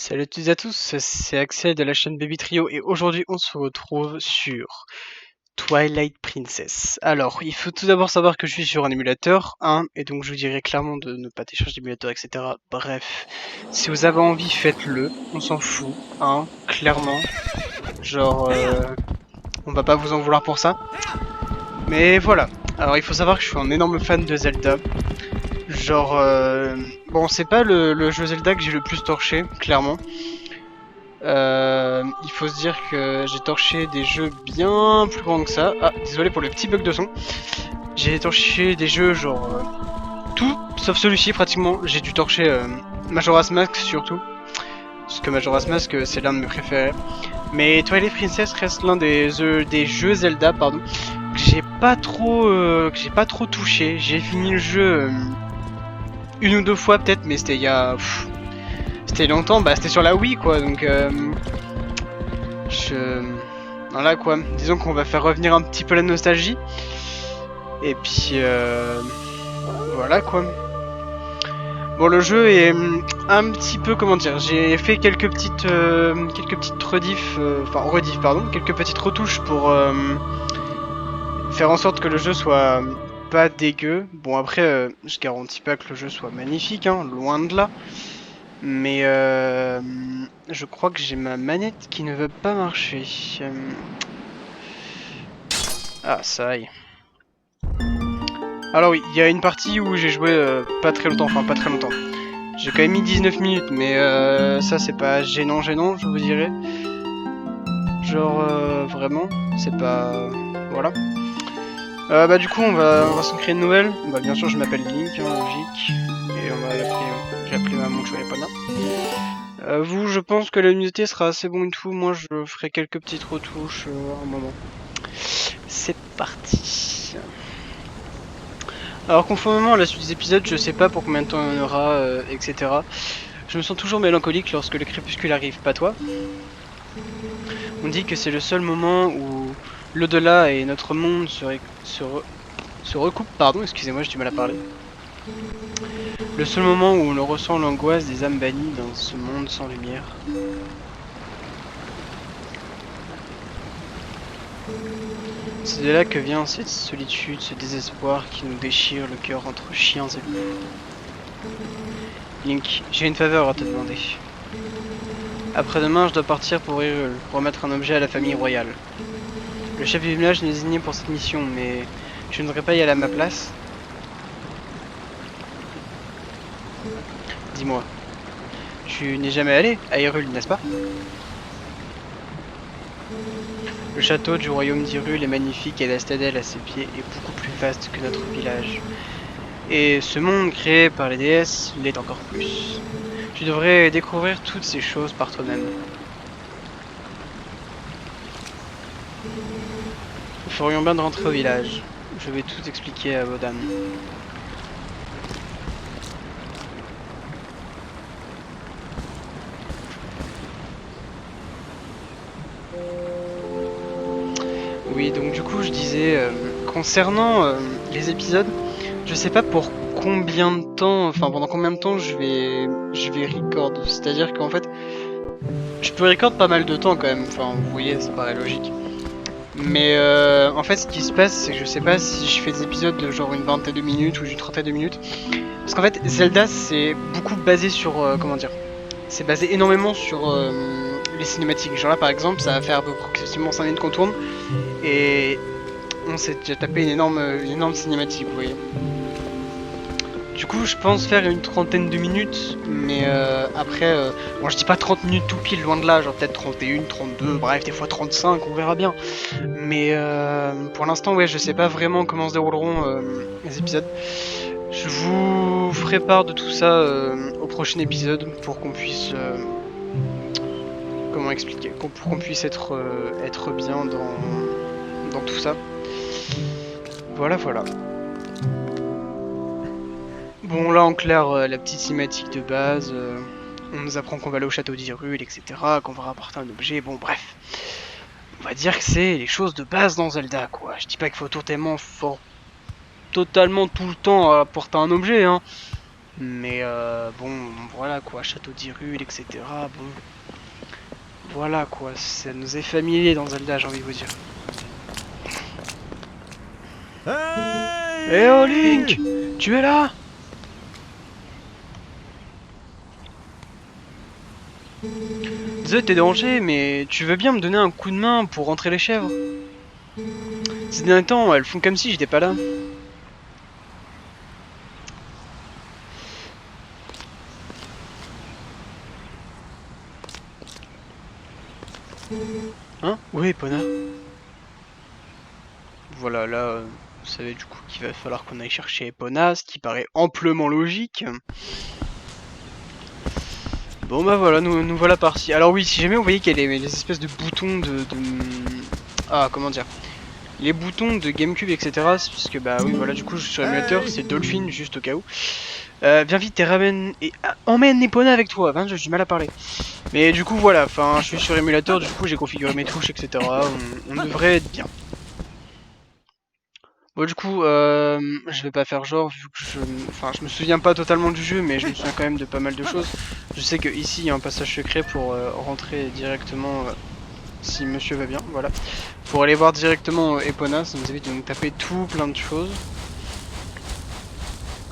Salut à toutes et à tous, c'est Axel de la chaîne Baby Trio et aujourd'hui on se retrouve sur Twilight Princess. Alors, il faut tout d'abord savoir que je suis sur un émulateur, et donc je vous dirais clairement de ne pas télécharger d'émulateur, etc. Bref, si vous avez envie, faites-le, on s'en fout, clairement. Genre, on va pas vous en vouloir pour ça. Mais voilà, alors il faut savoir que je suis un énorme fan de Zelda. Genre, bon, c'est pas le jeu Zelda que j'ai le plus torché, clairement. Il faut se dire que j'ai torché des jeux bien plus grands que ça. Ah, désolé pour le petit bug de son. J'ai torché des jeux genre tout, sauf celui-ci pratiquement. J'ai dû torcher Majora's Mask surtout. Parce que Majora's Mask c'est l'un de mes préférés. Mais Twilight Princess reste l'un des jeux Zelda, pardon, que j'ai pas trop touché. J'ai fini le jeu une ou deux fois peut-être, mais c'était il y a... c'était longtemps, bah c'était sur la Wii quoi, donc voilà quoi, disons qu'on va faire revenir un petit peu la nostalgie. Et puis voilà quoi. Bon, le jeu est un petit peu, comment dire, j'ai fait quelques petites rediff, pardon, quelques petites retouches pour faire en sorte que le jeu soit pas dégueu. Bon après, je garantis pas que le jeu soit magnifique, loin de là. Mais je crois que j'ai ma manette qui ne veut pas marcher. Ah, ça aille. Alors oui, il y a une partie où j'ai joué pas très longtemps, enfin pas très longtemps. J'ai quand même mis 19 minutes, mais ça c'est pas gênant, je vous dirais. Genre vraiment, c'est pas... Voilà. Bah du coup on va s'en créer une nouvelle. Bah bien sûr je m'appelle Link, logique. Et on va l'appeler... J'ai appelé ma montre Epona. Vous, je pense que la luminosité sera assez bon et tout. Moi je ferai quelques petites retouches à un moment. C'est parti. Alors conformément à la suite des épisodes, je sais pas pour combien de temps il y en aura, etc. Je me sens toujours mélancolique lorsque le crépuscule arrive, pas toi? On dit que c'est le seul moment où l'au-delà et notre monde se recoupent, pardon, excusez-moi, j'ai du mal à parler. Le seul moment où l'on ressent l'angoisse des âmes bannies dans ce monde sans lumière. C'est de là que vient cette solitude, ce désespoir qui nous déchire le cœur entre chiens et loups. Link, j'ai une faveur à te demander. Après-demain, je dois partir pour Hyrule, remettre un objet à la famille royale. Le chef du village n'est désigné pour cette mission, mais je ne voudrais pas y aller à ma place. Dis-moi, tu n'es jamais allé à Hyrule, n'est-ce pas? Le château du royaume d'Hyrule est magnifique et la citadelle à ses pieds est beaucoup plus vaste que notre village. Et ce monde créé par les déesses l'est encore plus. Tu devrais découvrir toutes ces choses par toi-même. Nous ferions bien de rentrer au village. Je vais tout expliquer à Bodan. Oui, donc du coup je disais, concernant les épisodes, je sais pas pour combien de temps, enfin pendant combien de temps je vais record. C'est-à-dire qu'en fait, je peux record pas mal de temps quand même, enfin vous voyez, ça paraît logique. Mais en fait ce qui se passe, c'est que je sais pas si je fais des épisodes de genre une vingtaine de minutes ou d'une trentaine de minutes. Parce qu'en fait, Zelda c'est beaucoup basé sur, comment dire, c'est basé énormément sur les cinématiques. Genre là par exemple, ça va faire à peu près quasiment 5 minutes qu'on tourne. Et on s'est déjà tapé une énorme cinématique, vous voyez. Du coup, je pense faire une trentaine de minutes, mais après, bon, je dis pas 30 minutes tout pile, loin de là, genre peut-être 31, 32, bref, des fois 35, on verra bien. Mais pour l'instant, ouais, je sais pas vraiment comment se dérouleront les épisodes. Je vous ferai part de tout ça au prochain épisode pour qu'on puisse, comment expliquer, pour qu'on puisse être bien dans tout ça. Voilà, voilà. Bon, là en clair, la petite cinématique de base, on nous apprend qu'on va aller au château d'Hyrule, etc., qu'on va rapporter un objet, bon bref. On va dire que c'est les choses de base dans Zelda, quoi. Je dis pas qu'il faut totalement tout le temps apporter un objet, Mais bon, voilà quoi, Château d'Hyrule, etc. Bon, voilà quoi, ça nous est familier dans Zelda, j'ai envie de vous dire. Eh oh Link, tu es là? Désolé de t'ai dérangé, mais tu veux bien me donner un coup de main pour rentrer les chèvres? Ces derniers temps, elles font comme si j'étais pas là. Hein? Oui, Epona. Voilà, là, vous savez du coup qu'il va falloir qu'on aille chercher Epona, ce qui paraît amplement logique. Bon bah voilà, nous voilà partis. Alors oui, si jamais vous voyez qu'il y a les espèces de boutons de... Ah, comment dire? Les boutons de Gamecube, etc. C'est parce que bah oui, voilà, du coup, je suis sur émulateur, c'est Dolphin, juste au cas où. Viens vite, et ramène... Et emmène Epona avec toi, hein, j'ai du mal à parler. Mais du coup, voilà, enfin, je suis sur émulateur, du coup, j'ai configuré mes touches, etc. On devrait être bien. Bon, du coup, je vais pas faire genre, vu que je me souviens pas totalement du jeu, mais je me souviens quand même de pas mal de choses. Je sais que ici il y a un passage secret pour rentrer directement, si monsieur va bien, voilà. Pour aller voir directement Epona, ça nous évite de nous taper tout plein de choses.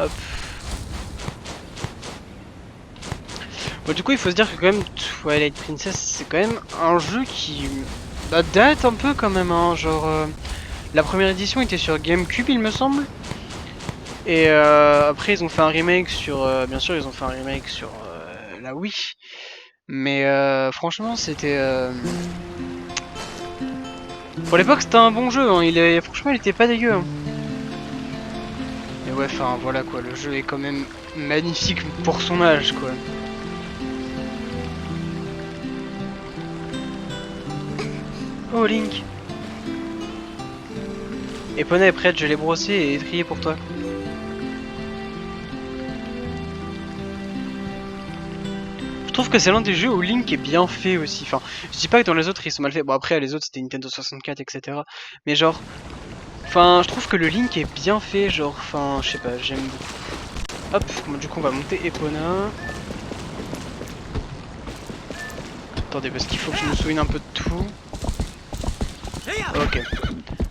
Hop. Bon, du coup, il faut se dire que quand même, Twilight Princess, c'est quand même un jeu qui date un peu quand même, hein, genre... la première édition était sur GameCube, il me semble. Et après, ils ont fait un remake sur... bien sûr, ils ont fait un remake sur la Wii. Mais franchement, c'était... Pour l'époque, c'était un bon jeu. Hein. Franchement, il était pas dégueu. Hein. Mais ouais, enfin, voilà quoi. Le jeu est quand même magnifique pour son âge, quoi. Oh, Link. Epona est prête, je l'ai brossé et étrié pour toi. Je trouve que c'est l'un des jeux où Link est bien fait aussi. Enfin, je dis pas que dans les autres ils sont mal faits. Bon après les autres c'était Nintendo 64 etc. Mais genre, enfin je trouve que le Link est bien fait. Genre, enfin je sais pas, j'aime beaucoup. Hop, bon, du coup on va monter Epona. Attendez parce qu'il faut que je me souvienne un peu de tout. Ok.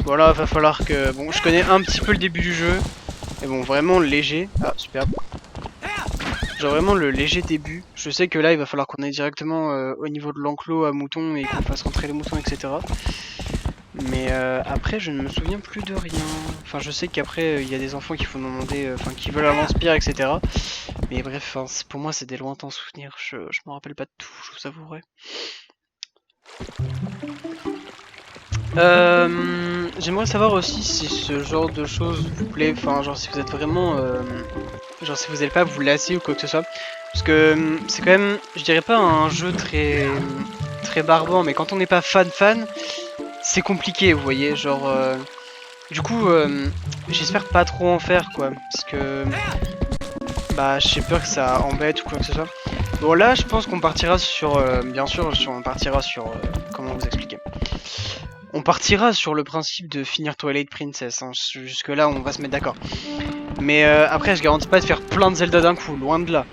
Bon là va falloir que... Bon je connais un petit peu le début du jeu. Mais bon vraiment léger. Ah super. Genre vraiment le léger début. Je sais que là il va falloir qu'on aille directement au niveau de l'enclos à moutons et qu'on fasse rentrer les moutons, etc. Mais après je ne me souviens plus de rien. Enfin je sais qu'après il y a des enfants qui font demander, enfin qui veulent un lance-pierre, etc. Mais bref, pour moi c'est des lointains souvenirs. Je me rappelle pas de tout, je vous avouerai. J'aimerais savoir aussi si ce genre de choses vous plaît, enfin genre si vous êtes vraiment, genre si vous n'allez pas vous lasser ou quoi que ce soit, parce que c'est quand même, je dirais pas un jeu très barbant, mais quand on n'est pas fan, c'est compliqué, vous voyez, genre, du coup, j'espère pas trop en faire quoi, parce que bah j'ai peur que ça embête ou quoi que ce soit. Bon là, je pense qu'on partira sur, bien sûr, on partira sur, comment vous expliquer. On partira sur le principe de finir Twilight Princess, hein. Jusque là on va se mettre d'accord. Mais après je garantis pas de faire plein de Zelda d'un coup, loin de là.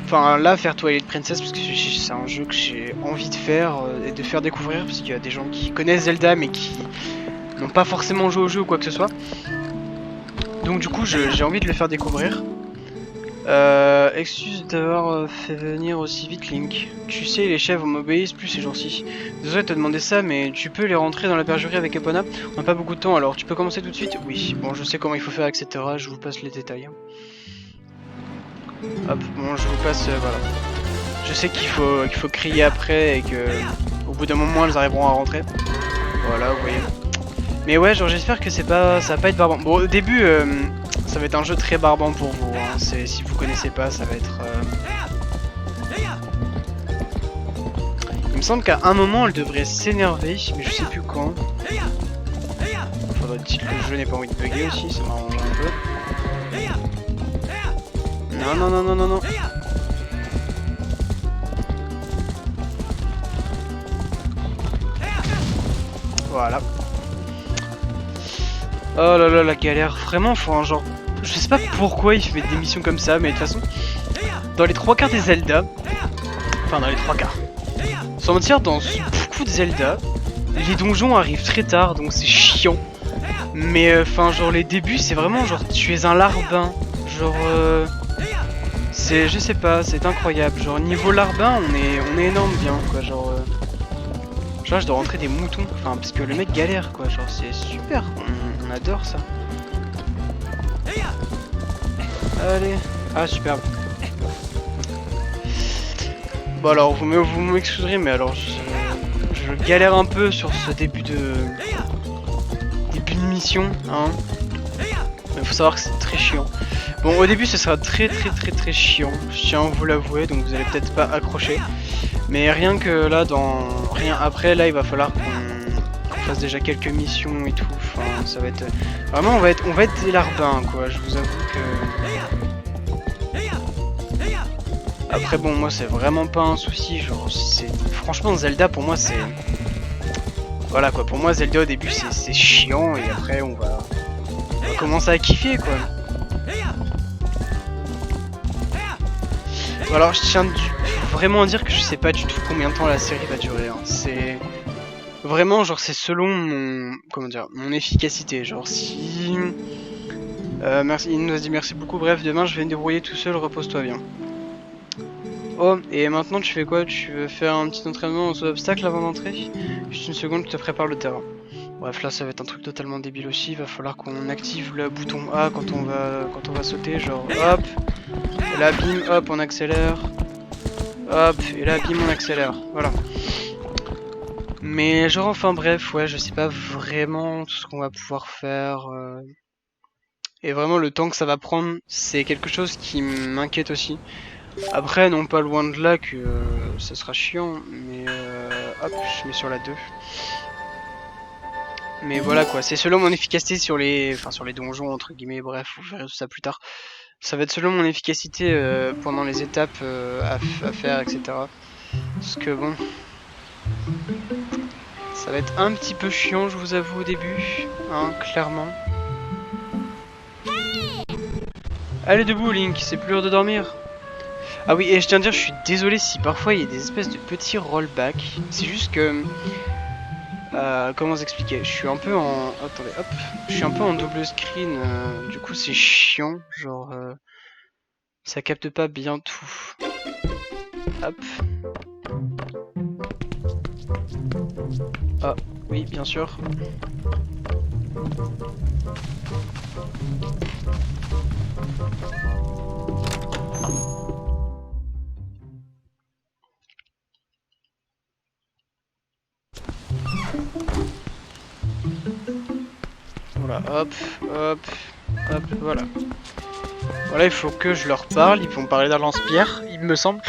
Enfin là faire Twilight Princess parce que c'est un jeu que j'ai envie de faire et de faire découvrir parce qu'il y a des gens qui connaissent Zelda mais qui n'ont pas forcément joué au jeu ou quoi que ce soit. Donc du coup j'ai envie de le faire découvrir. Excuse d'avoir fait venir aussi vite Link. Tu sais, les chèvres m'obéissent plus ces jours-ci. Désolé de te demander ça, mais tu peux les rentrer dans la bergerie avec Epona. On n'a pas beaucoup de temps, alors tu peux commencer tout de suite? Oui, bon, je sais comment il faut faire, etc. Je vous passe les détails. Hop, bon, je vous passe, voilà. Je sais qu'il faut crier après et que au bout d'un moment, elles arriveront à rentrer. Voilà, vous voyez. Mais ouais, genre j'espère que ça va pas être barbant. Bon, au début, ça va être un jeu très barbant pour vous. Hein. Si vous connaissez pas, ça va être... Il me semble qu'à un moment, elle devrait s'énerver, mais je sais plus quand. Faudrait-il que le jeu n'ait pas envie de bugger aussi, ça m'arrange un peu. Non, non, non, non, non, non. Voilà. Oh là là, la galère. Vraiment, faut un genre... je sais pas pourquoi il fait des missions comme ça, mais de toute façon, dans les 3 quarts des Zelda, enfin dans les 3 quarts, sans mentir, dans beaucoup de Zelda, les donjons arrivent très tard, donc c'est chiant. Mais enfin, genre les débuts, c'est vraiment genre tu es un larbin, genre c'est, je sais pas, c'est incroyable. Genre niveau larbin, on est énorme bien, quoi. Genre je dois rentrer des moutons, enfin parce que le mec galère, quoi. Genre c'est super, on adore ça. Allez, ah superbe. Bon alors vous m'excuserez, mais alors je galère un peu sur ce début de mission, hein. Il faut savoir que c'est très chiant. Bon, au début ce sera très chiant, je tiens à vous l'avouer, donc vous allez peut-être pas accrocher. Mais rien que là, rien après, là il va falloir qu'on fasse déjà quelques missions et tout. Enfin, ça va être vraiment, on va être des larbins, quoi. Je vous avoue que après bon, moi c'est vraiment pas un souci. Genre, franchement Zelda pour moi c'est voilà quoi. Pour moi Zelda au début c'est chiant et après on va commencer à kiffer, quoi. Alors je tiens vraiment à dire que je sais pas du tout combien de temps la série va durer, hein. C'est vraiment genre c'est selon mon mon efficacité. Genre si merci, il nous a dit merci beaucoup. Bref, demain je vais me débrouiller tout seul, repose-toi bien. Oh, et maintenant tu fais quoi? Tu veux faire un petit entraînement au saut d'obstacle avant d'entrer? Juste une seconde, je te prépare le terrain. Bref, là ça va être un truc totalement débile aussi. Il va falloir qu'on active le bouton A quand on va sauter, genre hop. Et là bim, hop, on accélère. Hop, et là bim, on accélère. Voilà. Mais genre enfin bref, ouais, je sais pas vraiment tout ce qu'on va pouvoir faire. Et vraiment le temps que ça va prendre, c'est quelque chose qui m'inquiète aussi. Après, non pas loin de là que ça sera chiant, mais hop, je mets sur la 2. Mais voilà quoi, c'est selon mon efficacité sur les donjons entre guillemets, bref, vous verrez tout ça plus tard. Ça va être selon mon efficacité pendant les étapes à faire, etc. Parce que bon, ça va être un petit peu chiant, je vous avoue, au début, hein, clairement. Allez debout Link, c'est plus l'heure de dormir. Ah oui, et je tiens à dire, je suis désolé si parfois il y a des espèces de petits rollbacks. C'est juste que comment vous expliquer? Je suis un peu en... Attendez, hop. Je suis un peu en double screen, du coup c'est chiant, genre... ça capte pas bien tout. Hop. Ah, oui, bien sûr. Voilà, hop, hop, hop, voilà. Voilà, il faut que je leur parle, ils vont parler d'un lance-pierre, il me semble.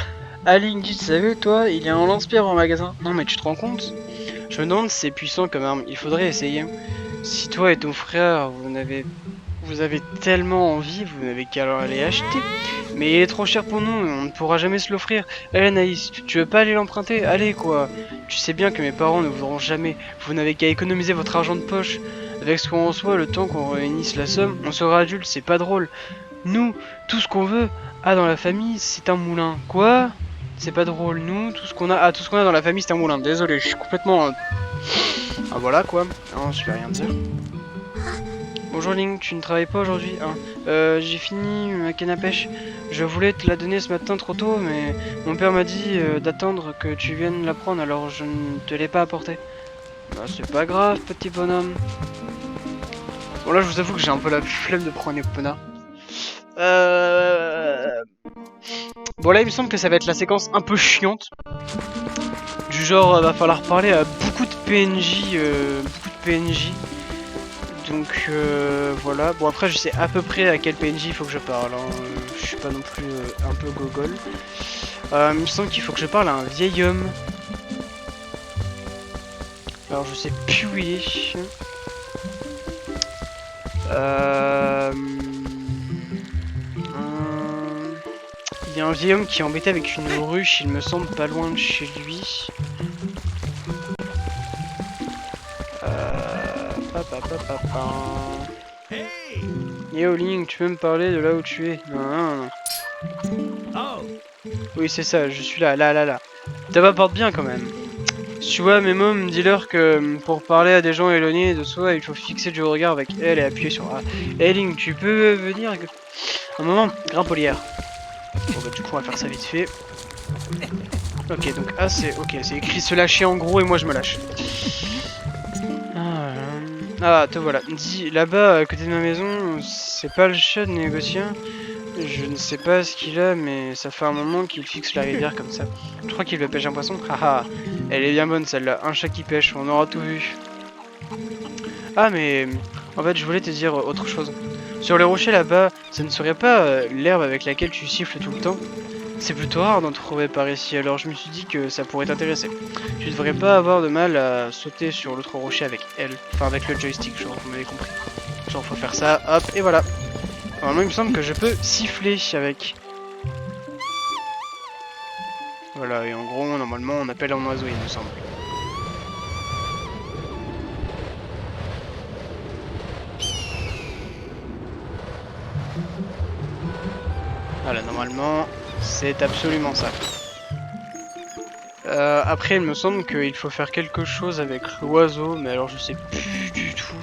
Ah Link, tu savais toi, il y a un lance-pierre en magasin. Non mais tu te rends compte? Je me demande si c'est puissant comme arme, il faudrait essayer. Si toi et ton frère, vous avez tellement envie, vous n'avez qu'à aller acheter. Mais il est trop cher pour nous, on ne pourra jamais se l'offrir. Allez Anaïs, tu veux pas aller l'emprunter? Allez quoi. Tu sais bien que mes parents ne voudront jamais. Vous n'avez qu'à économiser votre argent de poche. Avec ce qu'on reçoit, le temps qu'on réunisse la somme, on sera adulte, c'est pas drôle. Nous, tout ce qu'on veut, dans la famille, c'est un moulin. Quoi? C'est pas drôle. Nous, tout ce qu'on a, tout ce qu'on a dans la famille, c'est un moulin. Désolé, je suis complètement... Ah voilà quoi. Non, je vais rien dire. Bonjour Link, tu ne travailles pas aujourd'hui, hein? J'ai fini ma canne à pêche. Je voulais te la donner ce matin trop tôt, mais mon père m'a dit d'attendre que tu viennes la prendre, alors je ne te l'ai pas apportée. Bah c'est pas grave, petit bonhomme. Bon là, je vous avoue que j'ai un peu la flemme de prendre les Epona. Bon là, il me semble que ça va être la séquence un peu chiante. Du genre, va falloir parler à beaucoup de PNJ. Donc voilà, bon après je sais à peu près à quel PNJ il faut que je parle, hein. Je suis pas non plus un peu gogol. Il me semble qu'il faut que je parle à un vieil homme. Alors je sais plus où il est. Il y a un vieil homme qui est embêté avec une ruche, il me semble pas loin de chez lui. Yo Link, tu peux me parler de là où tu es? Non, non, non. Oui, c'est ça, je suis là, là. T'as porte bien quand même. Si tu vois mes mômes, dis-leur que pour parler à des gens éloignés de soi, il faut fixer du regard avec elle et appuyer sur A. Hey Link, tu peux venir un moment? Grimpe au lierre. Bon bah du coup on va faire ça vite fait. Ok, donc A c'est... Ok, c'est écrit se lâcher en gros et moi je me lâche. Ah, te voilà. Dis, là-bas, à côté de ma maison, c'est pas le chat de négociant? Je ne sais pas ce qu'il a, mais ça fait un moment qu'il fixe la rivière comme ça. Je crois qu'il veut pêcher un poisson. Haha, elle est bien bonne celle-là. Un chat qui pêche, on aura tout vu. Ah, mais en fait, je voulais te dire autre chose. Sur les rochers là-bas, ça ne serait pas l'herbe avec laquelle tu siffles tout le temps? C'est plutôt rare d'en trouver par ici, alors je me suis dit que ça pourrait t'intéresser. Tu devrais pas avoir de mal à sauter sur l'autre rocher avec elle. Enfin, avec le joystick, genre, vous m'avez compris. Genre, faut faire ça, hop, et voilà. Normalement, il me semble que je peux siffler avec. Voilà, et en gros, normalement, on appelle un oiseau, il me semble. Voilà, normalement, c'est absolument ça. Après, il me semble qu'il faut faire quelque chose avec l'oiseau, mais alors je sais plus du tout.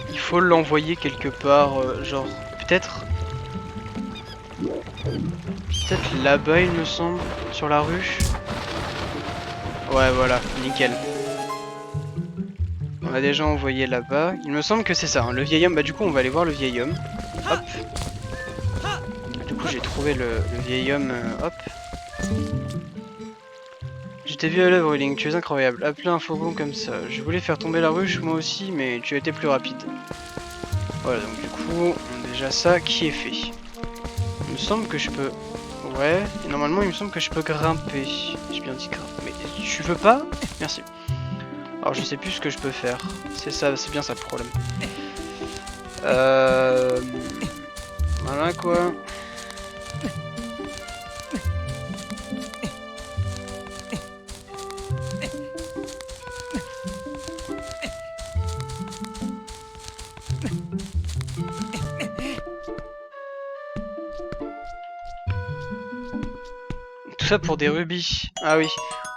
Il faut l'envoyer quelque part, genre, peut-être là-bas, il me semble, sur la rue. Ouais, voilà, nickel. On a déjà envoyé là-bas. Il me semble que c'est ça, hein, le vieil homme. Bah du coup, on va aller voir le vieil homme. Hop. Du coup, j'ai trouvé le vieil homme. Hop. Je t'ai vu à l'œuvre, Link, tu es incroyable. Appeler un faucon comme ça. Je voulais faire tomber la ruche, moi aussi, mais tu as été plus rapide. Voilà, donc du coup, on a déjà ça qui est fait. Il me semble que je peux... Ouais, et normalement, il me semble que je peux grimper. J'ai bien dit grimper. Mais tu veux pas? Merci. Alors, je sais plus ce que je peux faire. C'est ça, c'est bien ça le problème. Voilà quoi. Tout ça pour des rubis. Ah oui.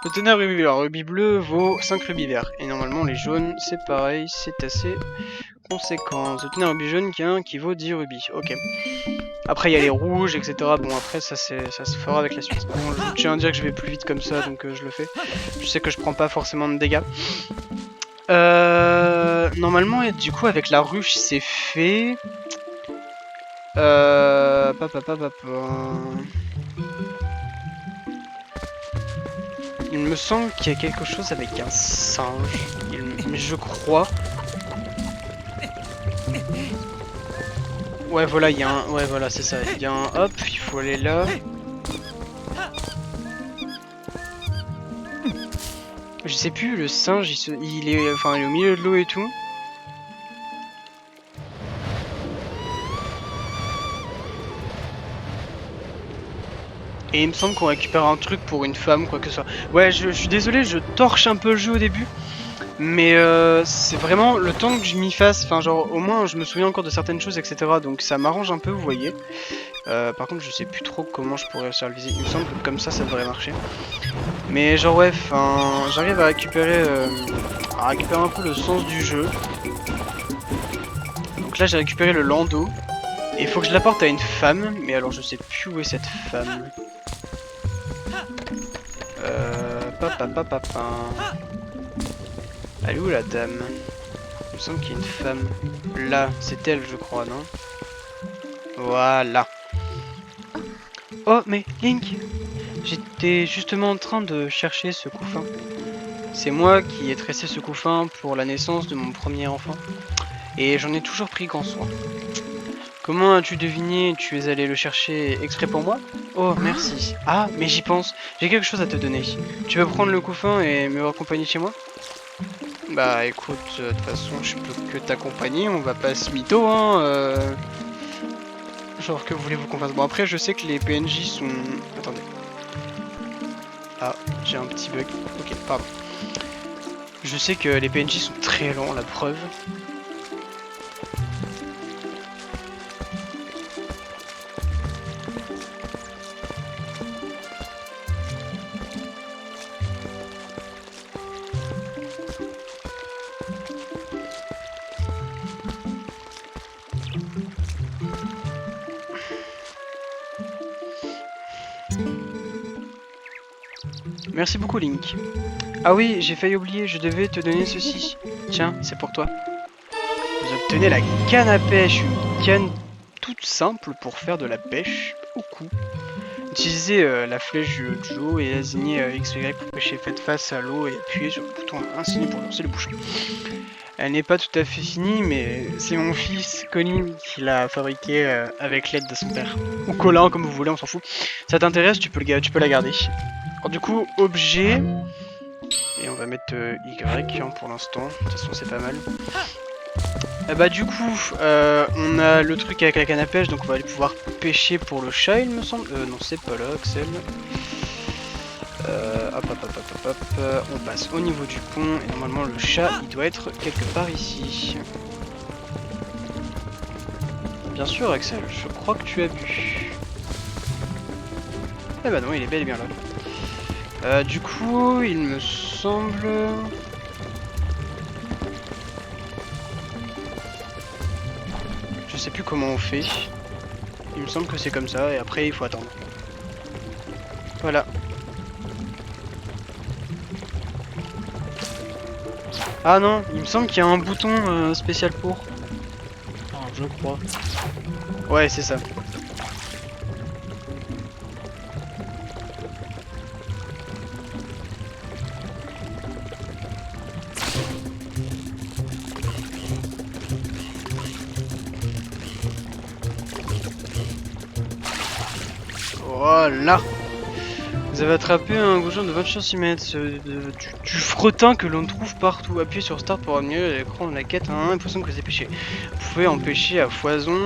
Obtenez un rubis bleu. Un rubis bleu vaut 5 rubis verts. Et normalement, les jaunes, c'est pareil, c'est assez conséquent. Obtenez un rubis jaune qui vaut 10 rubis. Ok. Après, il y a les rouges, etc. Bon, après, ça se fera avec la suite. Bon, je tiens à dire que je vais plus vite comme ça, donc je le fais. Je sais que je prends pas forcément de dégâts. Normalement, et du coup, avec la ruche, c'est fait. Il me semble qu'il y a quelque chose avec un singe. Mais je crois. Ouais, voilà, il y a un... Ouais, voilà, c'est ça. Il y a un... Hop, il faut aller là. Je sais plus, le singe, il est... Enfin, il est au milieu de l'eau et tout. Et il me semble qu'on récupère un truc pour une femme, quoi que ce soit. Ouais, je suis désolé, je torche un peu le jeu au début. Mais c'est vraiment le temps que je m'y fasse. Enfin, genre, au moins, je me souviens encore de certaines choses, etc. Donc ça m'arrange un peu, vous voyez. Par contre, je sais plus trop comment je pourrais réussir à le viser. Il me semble que comme ça devrait marcher. Mais genre, ouais, enfin, j'arrive à récupérer un peu le sens du jeu. Donc là, j'ai récupéré le landau. Et il faut que je l'apporte à une femme. Mais alors, je sais plus où est cette femme. Papa. Elle est où la dame? Il me semble qu'il y a une femme. Là, c'est elle, je crois, non? Voilà. Oh, mais Link, j'étais justement en train de chercher ce couffin. C'est moi qui ai tressé ce couffin pour la naissance de mon premier enfant. Et j'en ai toujours pris grand soin. Comment as-tu deviné? Tu es allé le chercher exprès pour moi? Oh, merci. Ah, mais j'y pense. J'ai quelque chose à te donner. Tu veux prendre le couffin et me raccompagner chez moi? Bah écoute, de toute façon, je peux que t'accompagner. On va pas se mytho, hein. Genre, que voulez-vous qu'on fasse? Bon, après, je sais que les PNJ sont... Attendez. Ah, j'ai un petit bug. Ok, pardon. Je sais que les PNJ sont très lents, la preuve. Merci beaucoup, Link. Ah oui, j'ai failli oublier, je devais te donner ceci. Tiens, c'est pour toi. Vous obtenez la canne à pêche, une canne toute simple pour faire de la pêche au cou. Utilisez la flèche du Joe et désignez X ou Y pour pêcher. Faites face à l'eau et appuyez sur le bouton insigné pour lancer le bouchon. Elle n'est pas tout à fait finie, mais c'est mon fils Colin qui l'a fabriquée avec l'aide de son père. Ou Colin, comme vous voulez, on s'en fout. Ça t'intéresse, tu peux la garder. Alors du coup, objet... Et on va mettre Y pour l'instant, de toute façon c'est pas mal. Bah du coup, on a le truc avec la canne à pêche, donc on va aller pouvoir pêcher pour le chat, il me semble. Non, c'est pas là, Axel. Hop, on passe au niveau du pont, et normalement le chat, il doit être quelque part ici. Bien sûr, Axel, je crois que tu as bu. Eh bah non, il est bel et bien là. Du coup, il me semble... Je sais plus comment on fait. Il me semble que c'est comme ça et après il faut attendre. Voilà. Ah non, il me semble qu'il y a un bouton spécial pour. Ah, je crois. Ouais, c'est ça. Voilà. Vous avez attrapé un goujon de 20 cm du fretin que l'on trouve partout. Appuyez sur Start pour amener l'écran de la quête à un poisson que vous avez pêché. Vous pouvez en pêcher à foison.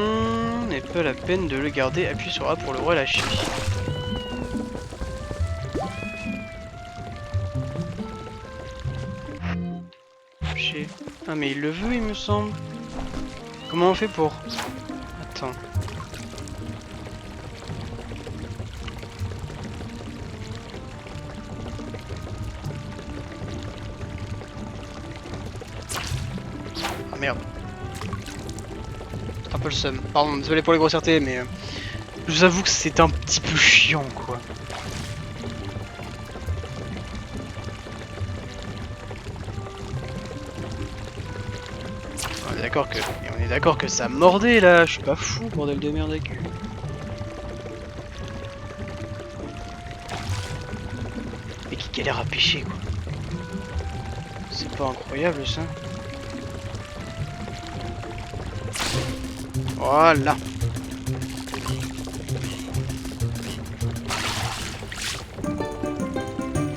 N'est pas la peine de le garder. Appuyez sur A pour le relâcher. Ah mais il le veut il me semble. Comment on fait pour... Attends. Ah merde. C'est un peu le seum. Pardon, désolé pour les grossièretés, mais... je vous avoue que c'est un petit peu chiant, quoi. On est d'accord que ça mordait, là. Je suis pas fou, bordel de merde à cul. Et qui galère à pêcher, quoi. C'est pas incroyable, ça. Voilà.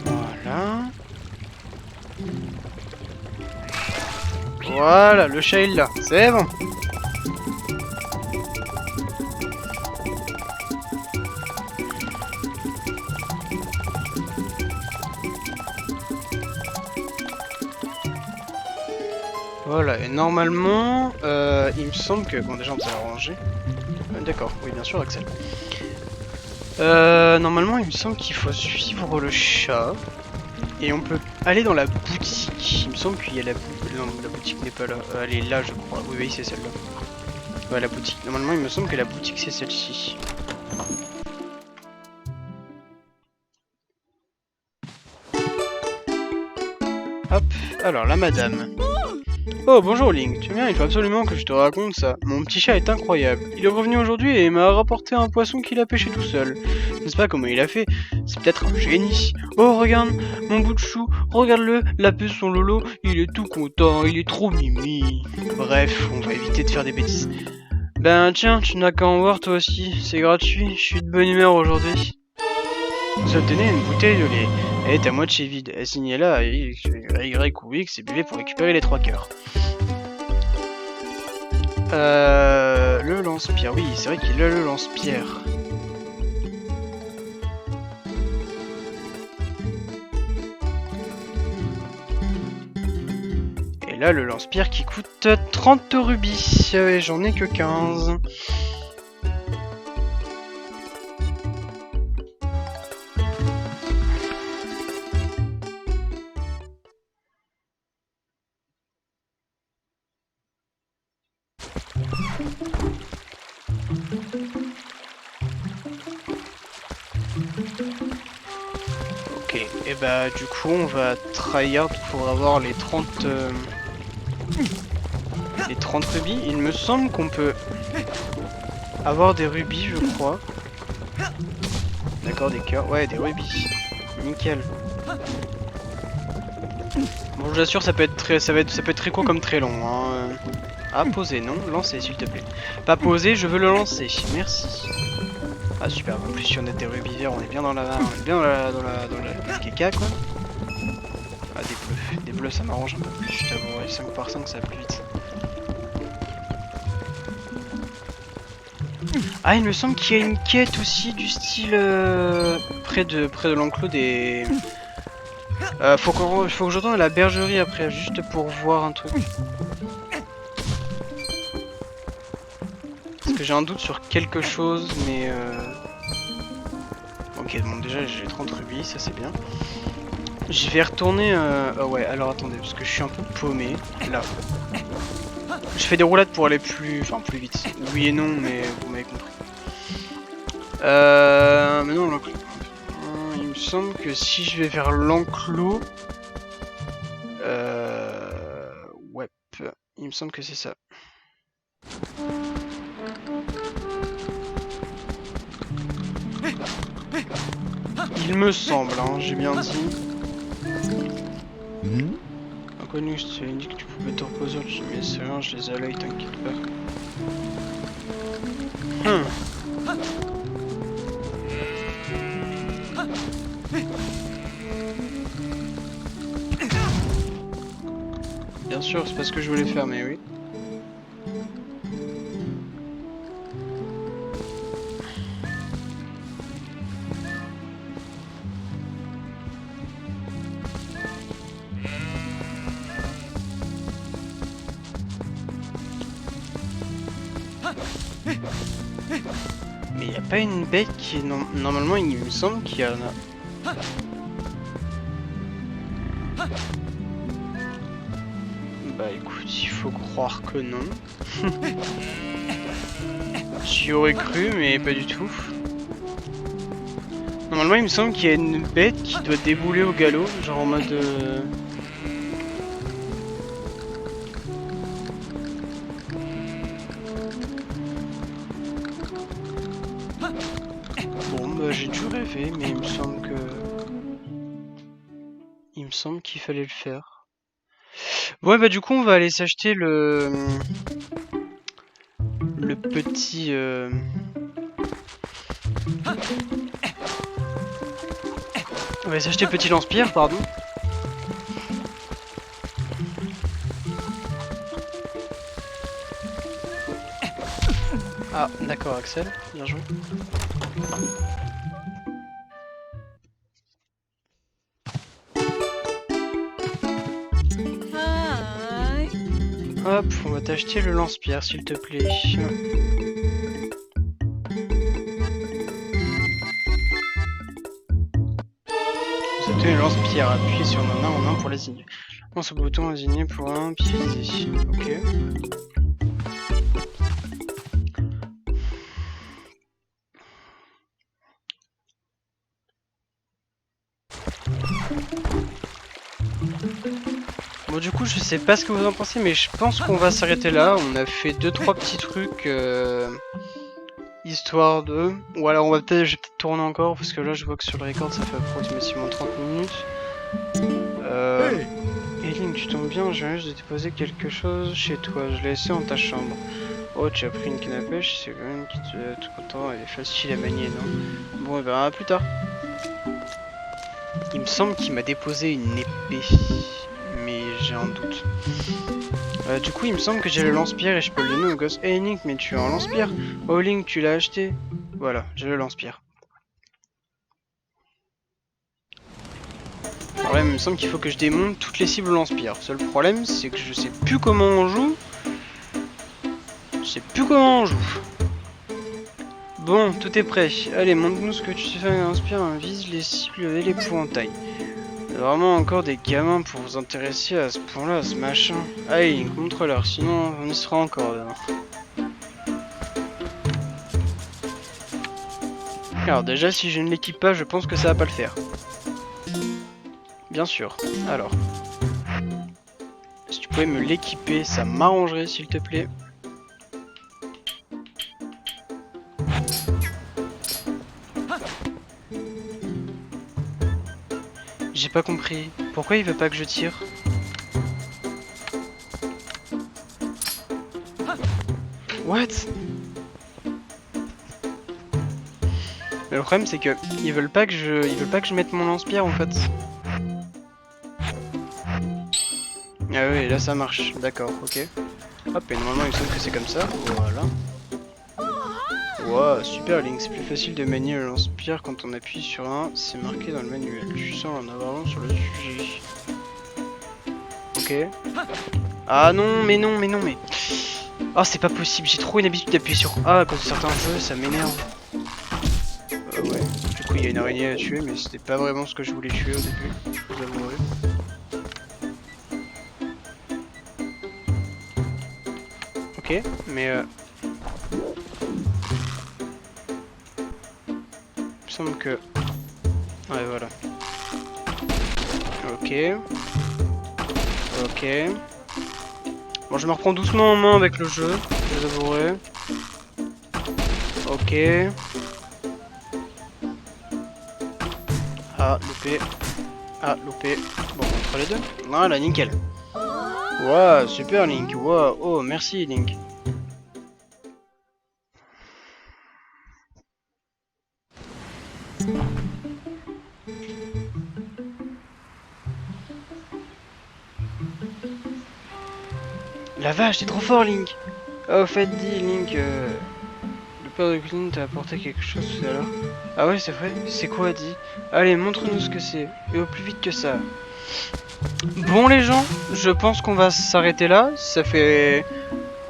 Voilà. Voilà, le chat il là. C'est bon. Voilà, et normalement, il me semble que... Bon, déjà, on peut l'arranger. D'accord, oui, bien sûr, Axel. Normalement, il me semble qu'il faut suivre le chat. Et on peut aller dans la boutique. Il me semble qu'il y a la... Non, la boutique n'est pas là. Elle est là, je crois. Oui, oui, c'est celle-là. Ouais, la boutique. Normalement, il me semble que la boutique, c'est celle-ci. Hop, alors, la madame. Oh, bonjour Link, tu viens, il faut absolument que je te raconte ça. Mon petit chat est incroyable. Il est revenu aujourd'hui et m'a rapporté un poisson qu'il a pêché tout seul. Je ne sais pas comment il a fait, c'est peut-être un génie. Oh, regarde, mon bout de chou, regarde-le, la puce son lolo, il est tout content, il est trop mimi. Bref, on va éviter de faire des bêtises. Ben tiens, tu n'as qu'à en voir toi aussi, c'est gratuit, je suis de bonne humeur aujourd'hui. Vous obtenez une bouteille de lait. Elle est à moitié vide. Assignez-la à Y ou X et buvez pour récupérer les 3 cœurs. Le lance-pierre. Oui, c'est vrai qu'il a le lance-pierre. là, le lance-pierre qui coûte 30 rubis. Et j'en ai que 15. Ok, et bah du coup on va tryhard pour avoir les 30 rubis. Il me semble qu'on peut avoir des rubis, je crois. D'accord, des cœurs. Ouais, des rubis. Nickel. Bon, je vous assure, ça peut être très court comme très long. Hein. Ah, poser, non, lancer s'il te plaît. Pas poser, je veux le lancer. Merci. Ah super. En plus, si on a des rubis verts, on est bien dans la caca quoi. Ah, des bleus, ça m'arrange un peu plus. Je t'avouerai, 5 par 5, ça va plus vite. Ah, il me semble qu'il y a une quête aussi du style près de l'enclos des. Faut que je retourne à la bergerie après, juste pour voir un truc. Parce que j'ai un doute sur quelque chose, mais ok, bon déjà j'ai 30 rubis, ça c'est bien. Je vais retourner... Oh ouais, alors attendez, parce que je suis un peu paumé. Là. Je fais des roulades pour aller plus... Enfin, plus vite. Oui et non, mais vous m'avez compris. Mais non, l'enclos... Il me semble que si je vais vers l'enclos... Ouais, il me semble que c'est ça. Il me semble, hein, j'ai bien dit. Inconnu, je t'ai dit que tu pouvais te reposer, tu mets ceux-là, je les ai à l'œil, t'inquiète pas. Bien sûr, c'est pas ce que je voulais faire, mais oui. Mais y a pas une bête qui est... Normalement, il me semble qu'il y en a... Bah écoute, il faut croire que non. J'y aurais cru, mais pas du tout. Normalement, il me semble qu'il y a une bête qui doit débouler au galop, genre en mode... Bon, bah j'ai dû rêver, mais il me semble que... Il me semble qu'il fallait le faire. Ouais, bah du coup, on va aller s'acheter le petit... On va s'acheter le petit lance-pierre, pardon. Ah, d'accord, Axel, bien joué. Hop, on va t'acheter le lance-pierre, s'il te plaît. Vous obtenez le lance-pierre, appuyez sur ma main en main pour désigner. On ce bouton désigné pour un pied. Ok. Bon, du coup, je sais pas ce que vous en pensez, mais je pense qu'on va s'arrêter là. On a fait 2-3 petits trucs histoire de... Ou alors, je vais peut-être tourner encore parce que là, je vois que sur le record, ça fait approximativement 30 minutes. Eileen, tu tombes bien, je viens juste de déposer quelque chose chez toi. Je l'ai laissé dans ta chambre. Oh, tu as pris une canne à pêche, c'est quand même qui te tout content, elle est facile à manier, non? Bon, et ben à plus tard. Il me semble qu'il m'a déposé une épée, mais j'ai un doute. Du coup, il me semble que j'ai le lance-pierre et je peux le donner au gosse. Hey Link, mais tu as un lance-pierre? Oh Link, tu l'as acheté? Voilà, j'ai le lance-pierre. Alors là, il me semble qu'il faut que je démonte toutes les cibles au lance-pierre. Le seul problème, c'est que je sais plus comment on joue. Je sais plus comment on joue. Bon, tout est prêt. Allez, montre-nous ce que tu sais faire. Inspire, vise les cibles et les pointailles. Vraiment encore des gamins pour vous intéresser à ce point-là, à ce machin. Allez, contre-leur, sinon on y sera encore demain. Alors déjà, si je ne l'équipe pas, je pense que ça va pas le faire. Bien sûr. Alors. Si tu pouvais me l'équiper, ça m'arrangerait, s'il te plaît. J'ai pas compris. Pourquoi il veut pas que je tire? What? Mais le problème c'est que ils veulent pas que je mette mon lance-pierre en fait. Ah oui, là ça marche. D'accord, ok. Hop, et normalement il me semble que c'est comme ça. Voilà. Wow, super Link, c'est plus facile de manier le lance-pierre quand on appuie sur un, c'est marqué dans le manuel. Tu sens en avoir un sur le sujet. Ok. Ah non, mais non, mais non, mais... Oh, c'est pas possible, j'ai trop une habitude d'appuyer sur A à cause de certains jeux, ça m'énerve. Ouais, du coup il y a une araignée à tuer, mais c'était pas vraiment ce que je voulais tuer au début, je vous avouerai. Ok, mais il me semble que... Ouais, voilà. Ok. Ok. Bon, je me reprends doucement en main avec le jeu, je vous avouerai. Ok. Ah, loupé. Ah, loupé. Bon, entre les deux. Voilà, nickel. Wow, super Link. Wow, oh, merci Link. La vache, t'es trop fort Link. Oh, au fait, dis Link, le père de Clint t'a apporté quelque chose tout à l'heure. Ah ouais, c'est vrai. C'est quoi, dis? Allez, montre-nous ce que c'est. Et au plus vite que ça. Bon les gens, je pense qu'on va s'arrêter là. Ça fait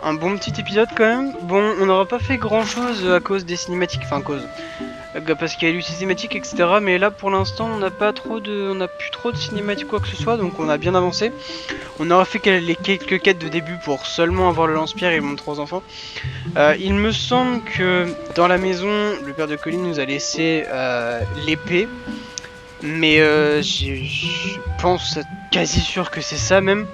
un bon petit épisode quand même. Bon, on n'aura pas fait grand chose à cause des cinématiques, enfin à cause parce qu'il y a eu des cinématiques, etc. Mais là pour l'instant on n'a pas trop de, on n'a plus trop de cinématiques quoi que ce soit, donc on a bien avancé. On aura fait les quelques quêtes de début pour seulement avoir le lance-pierre et mon 3 enfants. Il me semble que dans la maison, le père de Colin nous a laissé l'épée. Mais je pense quasi sûr que c'est ça même.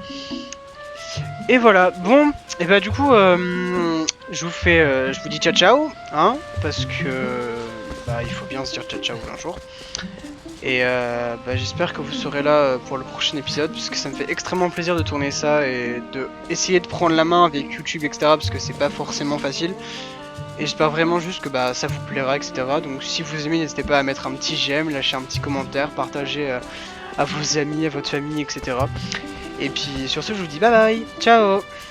Et voilà, bon, et bah du coup, je vous dis ciao ciao, hein, parce que bah, il faut bien se dire ciao ciao un jour. Et bah, j'espère que vous serez là pour le prochain épisode, parce que ça me fait extrêmement plaisir de tourner ça et de essayer de prendre la main avec YouTube, etc. Parce que c'est pas forcément facile. Et j'espère vraiment juste que bah, ça vous plaira, etc. Donc si vous aimez, n'hésitez pas à mettre un petit j'aime, lâcher un petit commentaire, partager à vos amis, à votre famille, etc. Et puis sur ce, je vous dis bye bye, ciao.